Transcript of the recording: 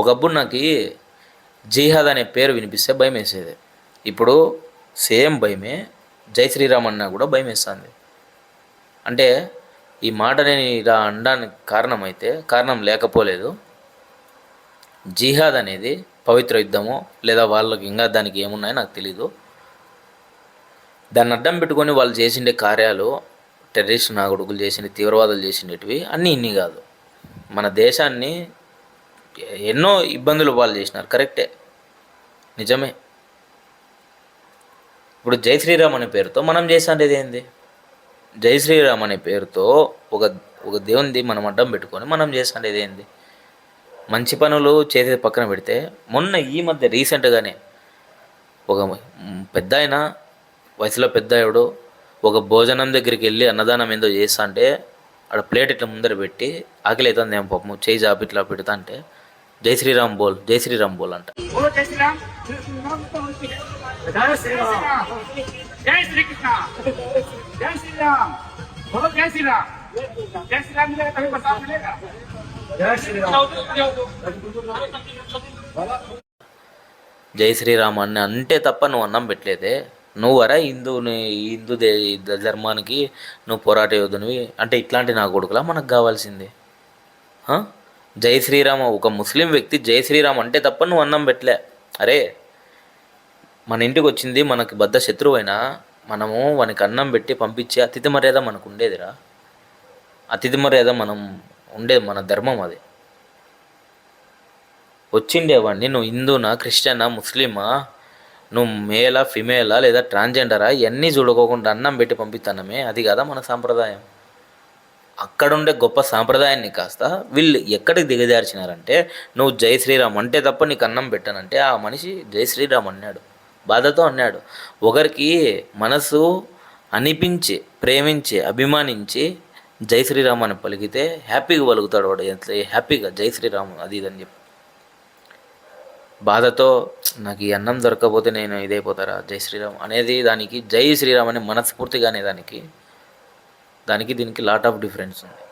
ఒకప్పుడు నాకు జిహాద్ అనే పేరు వినిపిస్తే భయం వేసేది. ఇప్పుడు సేమ్ భయమే, జై శ్రీరామ్ అన్నా కూడా భయం వేస్తుంది. అంటే ఈ మాట నేను ఇలా అనడానికి కారణం లేకపోలేదు. జిహాద్ అనేది పవిత్ర యుద్ధము, లేదా వాళ్ళకి ఇంకా దానికి ఏమున్నాయో నాకు తెలీదు. దాన్ని అడ్డం పెట్టుకొని వాళ్ళు చేసిండే కార్యాలు, టెర్రరిస్ట్ నాగొడుకులు చేసిండే, తీవ్రవాదులు చేసిండేటివి అన్నీ ఇన్ని కాదు. మన దేశాన్ని ఎన్నో ఇబ్బందులు వాళ్ళు చేసినారు, కరెక్టే, నిజమే. ఇప్పుడు జై శ్రీరామ్ అనే పేరుతో మనం చేసేది ఏంది? జై శ్రీరామ్ అనే పేరుతో ఒక ఒక దేవునిది మనం అడ్డం పెట్టుకొని మనం చేసేది ఏంది? మంచి పనులు చేసేది పక్కన పెడితే, మొన్న ఈ మధ్య రీసెంట్గానే ఒక పెద్ద ఆయన, వయసులో పెద్దాయుడు, ఒక భోజనం దగ్గరికి వెళ్ళి అన్నదానం ఏందో చేస్తా అంటే ఆడ ప్లేట్ ఇట్లా ముందర పెట్టి ఆకలి అవుతుంది ఏం పాపము చేయి జాబ్ ఇట్లా పెడతా అంటే జై శ్రీరామ్ బోల్, జై శ్రీరామ్ బోల్ అంట. జై శ్రీరామ్ అని అంటే తప్ప నువ్వు అన్నం పెట్టలేదే. నువ్వరా హిందూ ధర్మానికి నువ్వు పోరాట యోధునివి అంటే ఇట్లాంటి నా కొడుకులా మనకు కావాల్సింది? జై శ్రీరామ్, ఒక ముస్లిం వ్యక్తి జై శ్రీరామ్ అంటే తప్ప నువ్వు అన్నం పెట్టలే. అరే, మన ఇంటికి వచ్చింది మనకి బద్ద శత్రువైనా మనము వానికి అన్నం పెట్టి పంపించే అతిథి మర్యాద మనకు ఉండేదిరా. అతిథి మర్యాద మనం ఉండేది, మన ధర్మం అది. వచ్చిండేవాడిని నువ్వు హిందూనా, క్రిస్టియనా, ముస్లిమా, నువ్వు మేలా, ఫిమేలా, లేదా ట్రాన్స్జెండరా, ఇవన్నీ చూడుకోకుండా అన్నం పెట్టి పంపిస్తానమే, అది కదా మన సాంప్రదాయం. అక్కడుండే గొప్ప సాంప్రదాయాన్ని కాస్త వీళ్ళు ఎక్కడికి దిగజార్చినారంటే, నువ్వు జై శ్రీరామ్ అంటే తప్ప నీకు అన్నం పెట్టానంటే ఆ మనిషి జై శ్రీరామ్ అన్నాడు, బాధతో అన్నాడు. ఒకరికి మనసు అనిపించి, ప్రేమించి, అభిమానించి జై శ్రీరామ్ అని పలికితే హ్యాపీగా పలుకుతాడు వాడు, ఎంత హ్యాపీగా జై శ్రీరామ్ అది ఇదని చెప్పి. బాధతో నాకు ఈ అన్నం దొరకకపోతే నేను ఇదైపోతారా జై శ్రీరామ్ అనేది, దానికి జై శ్రీరామ్ అని మనస్ఫూర్తిగా అనే దానికి దీనికి లాట్ ఆఫ్ డిఫరెన్స్ ఉంది.